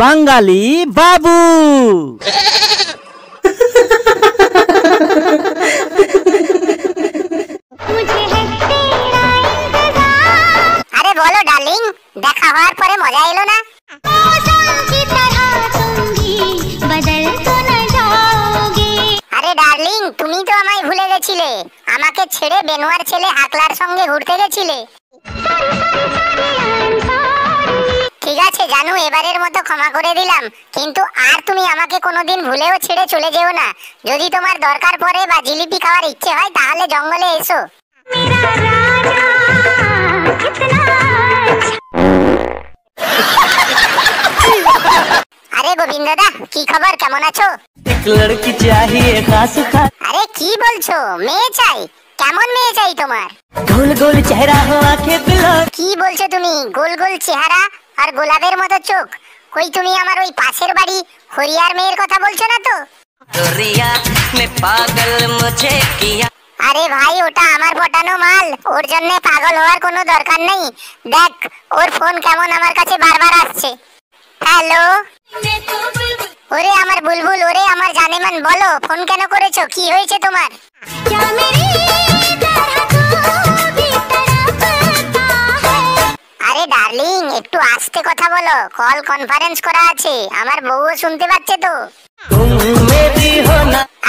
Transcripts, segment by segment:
বাঙালি বাবু। আরে বলো ডার্লিং, দেখা হওয়ার পরে মজা এলো না? আরে ডার্লিং, তুমি তো আমায় ভুলে গেছিলে, আমাকে ছেড়ে বেনুয়ার ছেলে আকলার সঙ্গে ঘুরতে গেছিলে। ঠিক আছে জানু, এবারের মতো ক্ষমা করে দিলাম, কিন্তু আর তুমি আমাকে কোনোদিন ভুলেও ছেড়ে চলে যেও না। যদি তোমার দরকার পড়ে বা জিলিপি খাওয়ার ইচ্ছে হয় তাহলে জঙ্গলে এসো। আরে গোবিন্দদা, কি খবর, কেমন আছো? আরে কি বলছো, মেয়ে চাই? কেমন মেয়ে চাই তোমার? গোল গোল চেহারা হো আঁখে গুলাব। কি বলছো তুমি? গোল গোল চেহারা আর গোলাপের মতো চোখ? কই তুমি আমার ওই পাশের বাড়ি হরিয়ার মেয়ের কথা বলছো না তো? আরে ভাই, ওটা আমার পটানো মাল, ওর জন্য পাগল হওয়ার কোনো দরকার নেই। দেখ ওর ফোন কেমন আমার কাছে বারবার আসছে। হ্যালো, ওরে আমার বুলবুল, ওরে আমার জানেমান, বলো ফোন কেন করেছো, কি হয়েছে তোমার? আরে ডার্লিং, একটু আস্তে কথা বলো, কল কনফারেন্স করা আছে, আমার বউও শুনতে পাচ্ছে তো।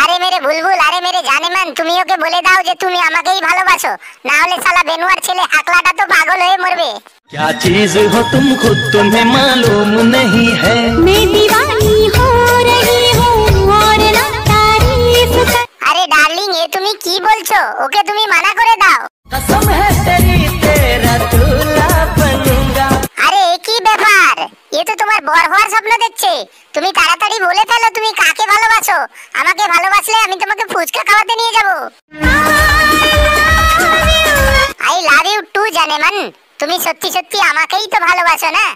আরে মেরে বুলবুল, আরে মেরে জানেমান, তুমি ওকে বলে দাও যে তুমি আমাকেই ভালোবাসো, না হলে শালা বেনুয়ার ছেলে আকলাটা তো পাগল হয়ে মরবে। क्या चीज हो तुम खुद तुम्हें मालूम नहीं है, मैं दीवानी हो रही हूँ और ना तारीफ। আরে ডার্লিং, এ তুমি কি বলছো? ওকে তুমি মানা করে দাও। कसम है तेरी तेरा दूल्हा बनूंगा। আরে কি ব্যাপার, এ তো তোমার বর হওয়ার স্বপ্ন দেখছে। তুমি তাড়াতাড়ি বলে ফেলো তুমি কাকে ভালোবাসো। আমাকে ভালোবাসলে আমি তোমাকে ফুচকা খাওয়াতে নিয়ে যাব। আই লাভ ইউ টু জানেমান, তুমি সত্যি সত্যি আমাকেই তো ভালোবাসো না?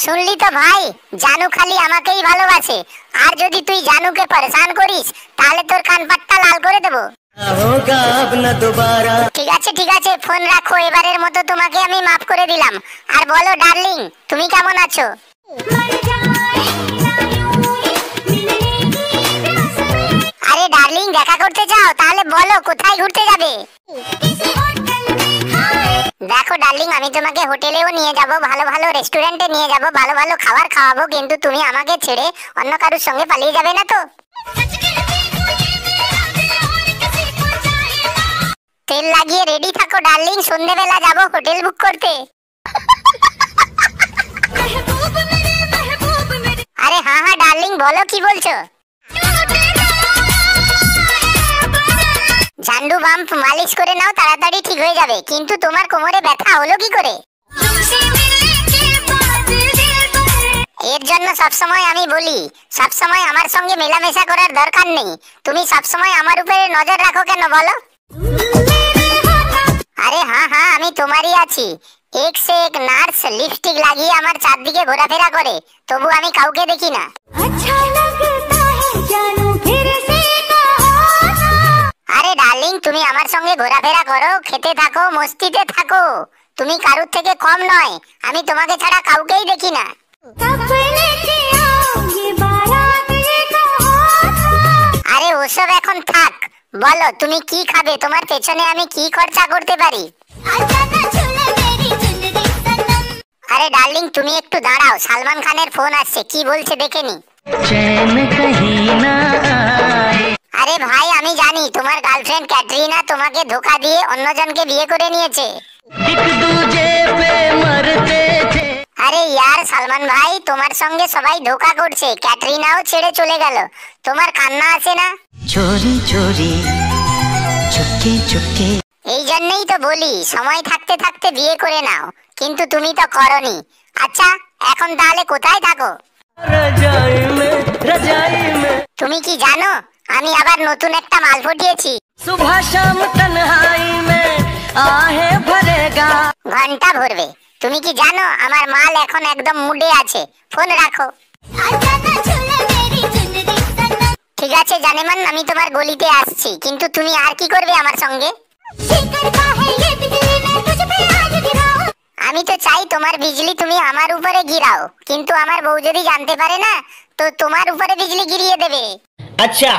শুনলি তো ভাই, জানু খালি আমাকেই ভালোবাসে, আর যদি তুই জানুকে পরেশান করিস তাহলে তোর কানপাটটা লাল করে দেবো। ঠিক আছে ঠিক আছে, ফোন রাখো, এবারের মতো তোমাকে আমি মাফ করে দিলাম। আর বলো ডার্লিং, তুমি কেমন আছো? আরে ডার্লিং, দেখা করতে চাও? তাহলে বলো কোথায় ঘুরতে যাবে? দেখো ডার্লিং, আমি তোমাকে হোটেলেও নিয়ে যাব, ভালো ভালো রেস্টুরেন্টে নিয়ে যাব, ভালো ভালো খাবার খাওয়াবো, কিন্তু তুমি আমাকে ছেড়ে অন্য কারোর সঙ্গে পালিয়ে যাবে না তো? তেল লাগিয়ে রেডি থাকো ডার্লিং, সন্ধ্যেবেলা যাব হোটেল বুক করতে। আরে হ্যাঁ হ্যাঁ ডার্লিং, বলো কি বলছো? ঝান্ডু বাম্প মালিশ করে নাও, তাড়াতাড়ি ঠিক হয়ে যাবে। কিন্তু তোমার কোমরে ব্যথা হলো কি করে? এর জন্য সবসময় আমি বলি, সবসময় আমার সঙ্গে মেলামেশা করার দরকার নেই। তুমি সবসময় আমার উপরে নজর রাখো কেন বলো? আরে হ্যাঁ হ্যাঁ, আমি তোমারই আছি। এক সে এক নার্স লিপস্টিক লাগিয়ে আমার চারদিকে ঘোরাফেরা করে, তবু আমি কাউকে দেখি না। আরে ডার্লিং, তুমি আমার সঙ্গে ঘোরাফেরা করো, খেতে থাকো, মস্তিতে থাকো, তুমি কারুর থেকে কম নয়। আমি তোমাকে ছাড়া কাউকেই দেখি না। আরে ওসব এখন থাক, বলো তুমি কি খাবে, তোমার পেছনে আমি কি খরচা করতে পারি? আরে ডার্লিং, তুমি একটু দাঁড়াও, সালমান খানের ফোন আসছে, কি বলছে দেখে নি। আরে ভাই, আমি জানি তোমার গার্লফ্রেন্ড ক্যাটরিনা তোমাকে ধোকা দিয়ে অন্যজনকে বিয়ে করে নিয়েছে। আরে ইয়ার সালমান ভাই, তোমার সঙ্গে সবাই ধোকা করছে, ক্যাটরিনাও ছেড়ে চলে গেল, তোমার কান্না আসে না? চোরি চোরি চুপকে চুপকে। এই জন্যই তো বলি সময় থাকতে থাকতে বিয়ে করে নাও, কিন্তু তুমি তো করনি। আচ্ছা এখন তাহলে কোথায় থাকো? তুমি কি জানো আমি আবার নতুন একটা মাল ফুটিয়েছি? सुबह शाम तन्हाई में आहे भरेगा। ঘন্টা ভরবে। তুমি কি জানো আমার মাল এখন একদম মুডে আছে। ফোন রাখো। ঠিক আছে জানেমান, আমি তোমার গলিতে আসছি, কিন্তু তুমি আর কি করবে আমার সঙ্গে? তোমার বিজলি তুমি আমার উপরে গিরাও, কিন্তু আমার বউ যদি জানতে পারে না তো তোমার উপরে বিজলি গিরিয়ে দেবে। अच्छा